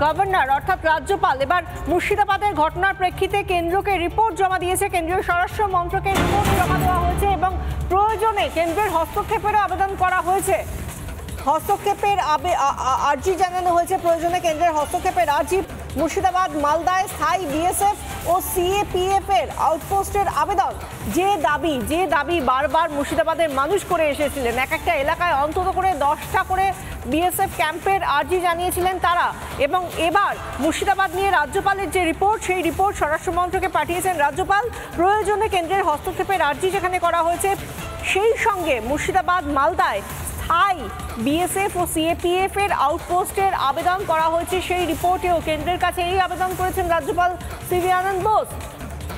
Governor অর্থাৎ রাজ্যপাল এবার মুর্শিদাবাদের ঘটনার প্রেক্ষিতে কেন্দ্রকে রিপোর্ট জমা দিয়েছে। কেন্দ্রীয় স্বরাষ্ট্র মন্ত্রকে রিপোর্ট জমা দেওয়া হয়েছে এবং প্রয়োজনে কেন্দ্রের হস্তক্ষেপেরও আবেদন করা হয়েছে। হস্তক্ষেপের আর্জি জানানো হয়েছে, প্রয়োজনে কেন্দ্রের হস্তক্ষেপের আর্জি। মুর্শিদাবাদ মালদায় স্থায়ী বিএসএফ ও সিএপিএফ এর আউটপোস্টের আবেদন। যে দাবি বারবার মুর্শিদাবাদের মানুষ করে এসেছিলেন, এক একটা এলাকায় অন্তত করে 10টা করে বিএসএফ ক্যাম্পের আর্জি জানিয়েছিলেন তারা। এবং এবার মুর্শিদাবাদ নিয়ে রাজ্যপালের যে রিপোর্ট, সেই রিপোর্ট স্বরাষ্ট্রমন্ত্রকে পাঠিয়েছেন রাজ্যপাল। প্রয়োজনে কেন্দ্রের হস্তক্ষেপের আর্জি যেখানে করা হয়েছে, সেই সঙ্গে মুর্শিদাবাদ মালদায় স্থায়ী বিএসএফ ও সিএপিএফ এর আউটপোস্টের আবেদন করা হয়েছে। সেই রিপোর্টেও কেন্দ্রের কাছে এই আবেদন করেছেন রাজ্যপাল সিভি আনন্দ বোস।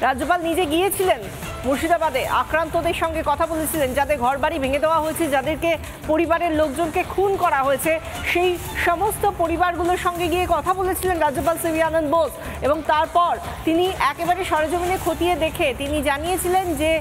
রাজ্যপাল নিজে গিয়েছিলেন মুর্শিদাবাদে, আক্রান্তদের সঙ্গে কথা বলেছিলেন, যাদের ঘরবাড়ি ভেঙে দেওয়া হয়েছে, যাদেরকে পরিবারের লোকজনকে খুন করা হয়েছে, সেই সমস্ত পরিবারগুলোর সঙ্গে গিয়ে কথা বলেছিলেন রাজ্যপাল সিভি আনন্দ বোস। এবং তারপর তিনি একেবারে সরেজমিনে খতিয়ে দেখে তিনি জানিয়েছিলেন যে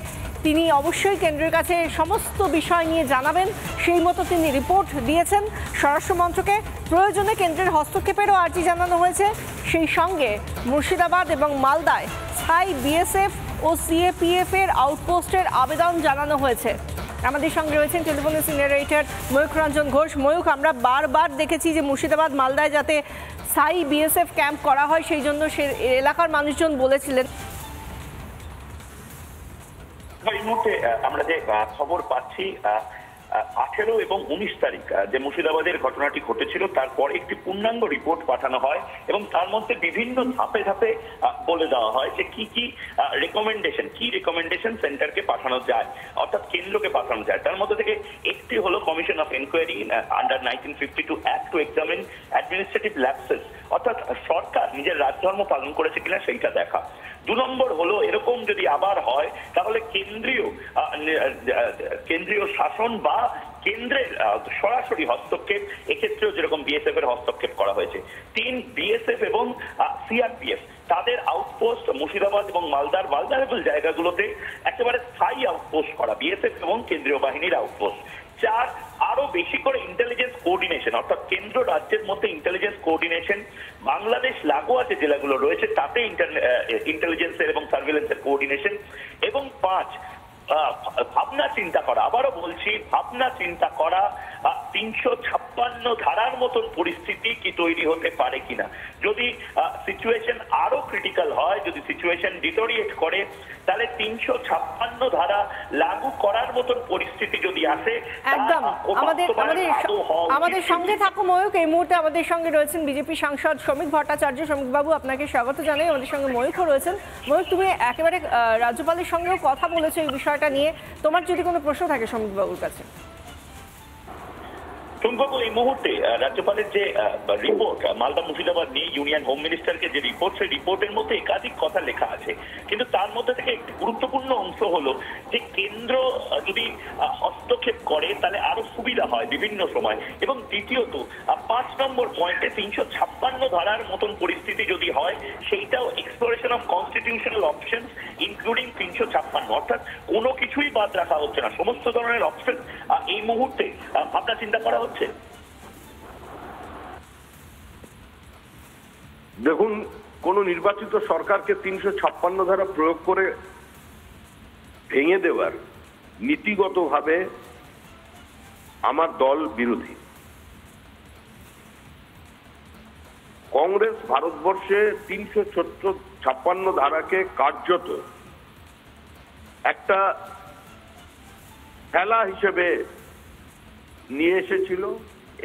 তিনি অবশ্যই কেন্দ্রের কাছে সমস্ত বিষয় নিয়ে জানাবেন। সেই মতো তিনি রিপোর্ট দিয়েছেন স্বরাষ্ট্রমন্ত্রকে। প্রয়োজনে কেন্দ্রের হস্তক্ষেপেরও আর্জি জানানো হয়েছে। সেই সঙ্গে মুর্শিদাবাদ এবং মালদায় স্থায়ী বিএসএফ ও সিএপিএফ এর আউটপোস্টের আবেদন জানানো হয়েছে। আমাদের সঙ্গে রয়েছেন টেলিফোনের সিনিয়র এডিটর ময়ূখ রঞ্জন ঘোষ। ময়ূখ, আমরা বারবার দেখেছি যে মুর্শিদাবাদ মালদায় যাতে স্থায়ী বিএসএফ ক্যাম্প করা হয়, সেই জন্য সে এলাকার মানুষজন বলেছিলেন। এই মুহূর্তে আমরা যে খবর পাচ্ছি 18 এবং 19 তারিখ যে মুর্শিদাবাদের ঘটনাটি ঘটেছিল, তারপর একটি পূর্ণাঙ্গ রিপোর্ট পাঠানো হয় এবং তার মধ্যে বিভিন্ন ধাপে ধাপে বলে দেওয়া হয় যে কি রিকমেন্ডেশন সেন্টারকে পাঠানো যায়, অর্থাৎ কেন্দ্রকে পাঠানো যায়। তার মধ্যে থেকে একটি হলো commission of enquiry under 1952 act two examine administrative lapses, অর্থাৎ সরকার নিজের রাজধর্ম পালন করেছে কিনা সেইটা দেখা। 2 নম্বর হলো এরকম যদি আবার হয় তাহলে কেন্দ্রীয় শাসন বা কেন্দ্রের সরাসরি হস্তক্ষেপ, এক্ষেত্রেও যেরকম বিএসএফ এর হস্তক্ষেপ করা হয়েছে। 3, বিএসএফ এবং সিআরপিএফ তাদের আউটপোস্ট মুর্শিদাবাদ এবং মালদার ভালনারেবল জায়গাগুলোতে একেবারে স্থায়ী আউটপোস্ট করা, বিএসএফ এবং কেন্দ্রীয় বাহিনীর আউটপোস্ট। 4, আরো বেশি করে ইন্টেলিজেন্স কোঅর্ডিনেশন, অর্থাৎ কেন্দ্র রাজ্যের মধ্যে ইন্টেলিজেন্স কোঅর্ডিনেশন, বাংলাদেশ লাগোয়া যে জেলাগুলো রয়েছে তাতে ইন্টেলিজেন্সের এবং সার্ভিলেন্সের কোঅর্ডিনেশন। এবং 5, ভাবনা চিন্তা করা, আবারও বলছি ভাবনা চিন্তা করা 356 ধারার মতন পরিস্থিতি কি তৈরি হতে পারে কিনা। যদি সিচুয়েশন আরো ক্রিটিক্যাল হয়, যদি সিচুয়েশন ডিটোরিয়েট করে, তাহলে 356 ধারা লাগু করার মতন পরিস্থিতি যদি আসে। একদম আমাদের সঙ্গে থাকো ময়ূখ। এই মুহূর্তে আমাদের সঙ্গে রয়েছেন বিজেপি সাংসদ শ্রমিক ভট্টাচার্য। শ্রমিক বাবু, আপনাকে স্বাগত জানাই। আমাদের সঙ্গে ময়ূখও রয়েছেন। ময়ূখ, তুমি একেবারে রাজ্যপালের সঙ্গেও কথা বলেছো এই বিষয়টা নিয়ে, তোমার যদি কোনো প্রশ্ন থাকে শ্রমিক বাবুর কাছে। শুনবাবু, এই মুহূর্তে রাজ্যপালের যে রিপোর্ট মালদা মুর্শিদাবাদ নিয়ে ইউনিয়ন হোম মিনিস্টারকে যে রিপোর্ট, সেই রিপোর্টের মধ্যে একাধিক কথা লেখা আছে, কিন্তু তার মধ্যে থেকে একটি গুরুত্বপূর্ণ অংশ হলো যে কেন্দ্র যদি হস্তক্ষেপ করে তাহলে আরো সুবিধা হয় বিভিন্ন সময়। এবং দ্বিতীয়ত 5 নম্বর পয়েন্টে 356 ধারার মতন পরিস্থিতি যদি হয়, সেইটাও exploration of constitutional option including 356, অর্থাৎ কোনো কিছুই বাদ রাখা হচ্ছে না, সমস্ত ধরনের অপশন এই মুহূর্তে ভাবনা চিন্তা করা হচ্ছে। দেখুন, কোন নির্বাচিত সরকারকে 356 ধারা প্রয়োগ করে ভেঙে দেওয়ার নীতিগতভাবে আমার দল বিরোধী। কংগ্রেস ভারতবর্ষে 356 ধারাকে কার্যত একটা খেলা হিসেবে নিয়ে এসেছিল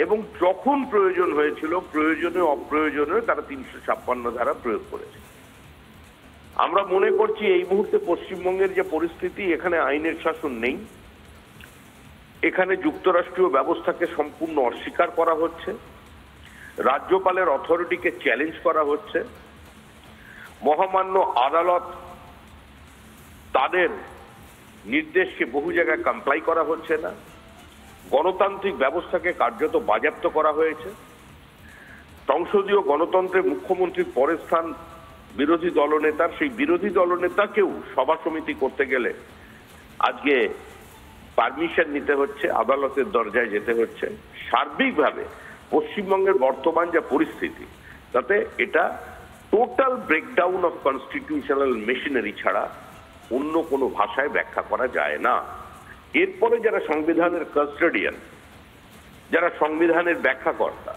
এবং যখন প্রয়োজন হয়েছিল, প্রয়োজনে অপ্রয়োজনে তারা 356 ধারা প্রয়োগ করেছে। আমরা মনে করছি এই মুহূর্তে পশ্চিমবঙ্গের যে পরিস্থিতি, এখানে আইনের শাসন নেই, এখানে যুক্তরাষ্ট্রীয় ব্যবস্থাকে সম্পূর্ণ অস্বীকার করা হচ্ছে, রাজ্যপালের অথরিটিকে চ্যালেঞ্জ করা হচ্ছে, মহামান্য আদালত তাদের নির্দেশকে বহু জায়গায় কমপ্লাই করা হচ্ছে না, গণতান্ত্রিক ব্যবস্থাকে কার্যত বাজেয়াপ্ত করা হয়েছে। সংসদীয় গণতন্ত্রে মুখ্যমন্ত্রীর পরের স্থান বিরোধী দলনেতার, সেই বিরোধী দলনেতাকেও সভা সমিতি করতে গেলে আজকে পারমিশন নিতে হচ্ছে, আদালতের দরজায় যেতে হচ্ছে। সার্বিকভাবে পশ্চিমবঙ্গের বর্তমান যা পরিস্থিতি, তাতে এটা total breakdown of constitutional machinery ছাড়া অন্য কোনো ভাষায় ব্যাখ্যা করা যায় না। এরপরে যারা সংবিধানের কাস্টোডিয়ান, যারা সংবিধানের ব্যাখ্যাকর্তা,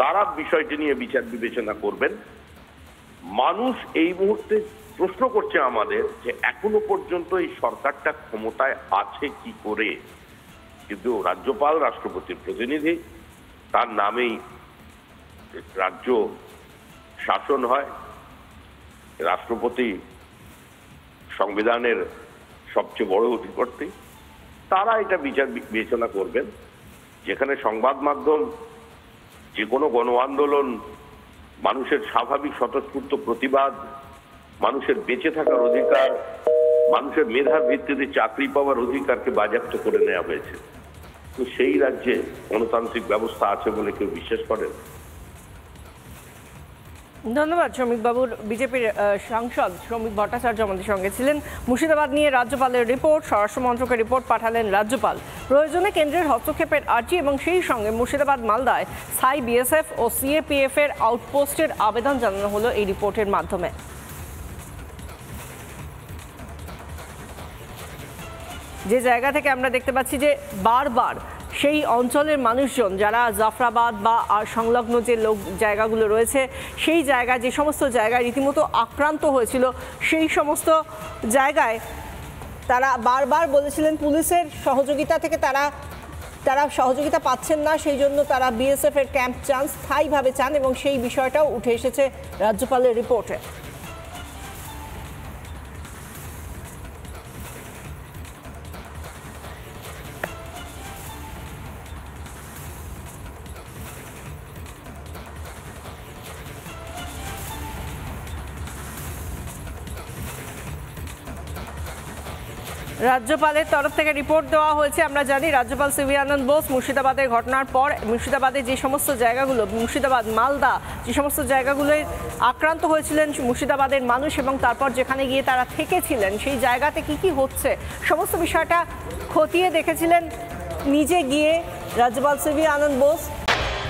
তারা বিষয়টি নিয়ে বিচার বিবেচনা করবেন। মানুষ এই মুহূর্তে প্রশ্ন করছে আমাদের যে এখনো পর্যন্ত এই সরকারটা ক্ষমতায় আছে কি করে, কিন্তু রাজ্যপাল রাষ্ট্রপতির প্রতিনিধি, তার নামেই রাজ্য শাসন হয়, রাষ্ট্রপতি সংবিধানের সবচেয়ে বড় অধিকর্তা, তারা এটা বিচার বিবেচনা করবেন। যেখানে সংবাদ মাধ্যম যে কোনো গণ আন্দোলন, মানুষের স্বাভাবিক স্বতঃস্ফূর্ত প্রতিবাদ, মানুষের বেঁচে থাকার অধিকার, মানুষের মেধার ভিত্তিতে চাকরি পাওয়ার অধিকারকে বাজেয়াপ্ত করে নেওয়া হয়েছে, তো সেই রাজ্যে গণতান্ত্রিক ব্যবস্থা আছে বলে কেউ বিশ্বাস করেন? ধন্যবাদ শ্রমিক বাবুর। বিজেপির সাংসদ শ্রমিক ভট্টাচার্য আমাদের সঙ্গে ছিলেন। মুর্শিদাবাদ নিয়ে রাজ্যপালের রিপোর্ট, স্বরাষ্ট্র মন্ত্রকের রিপোর্ট পাঠালেন রাজ্যপাল। প্রয়োজনে কেন্দ্রের হস্তক্ষেপের আর্জি এবং সেই সঙ্গে মুর্শিদাবাদ মালদায় স্থায়ী বিএসএফ ও সিএপিএফ এর আউটপোস্টের আবেদন জানানো হলো এই রিপোর্টের মাধ্যমে। যে জায়গা থেকে আমরা দেখতে পাচ্ছি যে বারবার সেই অঞ্চলের মানুষজন যারা জাফরাবাদ বা সংলগ্ন যে জায়গাগুলো রয়েছে, সেই জায়গায় যে সমস্ত জায়গায় রীতিমতো আক্রান্ত হয়েছিল, সেই সমস্ত জায়গায় তারা বারবার বলেছিলেন পুলিশের সহযোগিতা থেকে তারা সহযোগিতা পাচ্ছেন না, সেই জন্য তারা বিএসএফ এর ক্যাম্প চান, স্থায়ীভাবে চান, এবং সেই বিষয়টাও উঠে এসেছে রাজ্যপালের রিপোর্টে। রাজ্যপালের তরফ থেকে রিপোর্ট দেওয়া হয়েছে। আমরা জানি রাজ্যপাল সিভি আনন্দ বোস মুর্শিদাবাদের ঘটনার পর মুর্শিদাবাদে যে সমস্ত জায়গাগুলো, মুর্শিদাবাদ মালদা যে সমস্ত জায়গাগুলোয় আক্রান্ত হয়েছিলেন মুর্শিদাবাদের মানুষ, এবং তারপর যেখানে গিয়ে তারা থেকেছিলেন সেই জায়গাতে কি হচ্ছে সমস্ত বিষয়টা খতিয়ে দেখেছিলেন নিজে গিয়ে রাজ্যপাল সিভি আনন্দ বোস।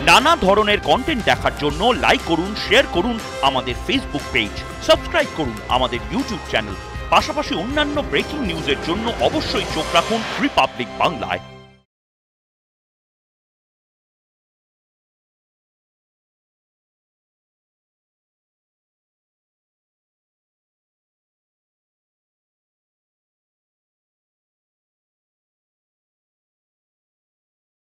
নানা ধরনের কন্টেন্ট দেখার জন্য লাইক করুন, শেয়ার করুন আমাদের ফেসবুক পেজ, সাবস্ক্রাইব করুন আমাদের ইউটিউব চ্যানেল। পাশাপাশি অন্যান্য ব্রেকিং নিউজের জন্য অবশ্যই চোখ রাখুন রিপাবলিক বাংলায়।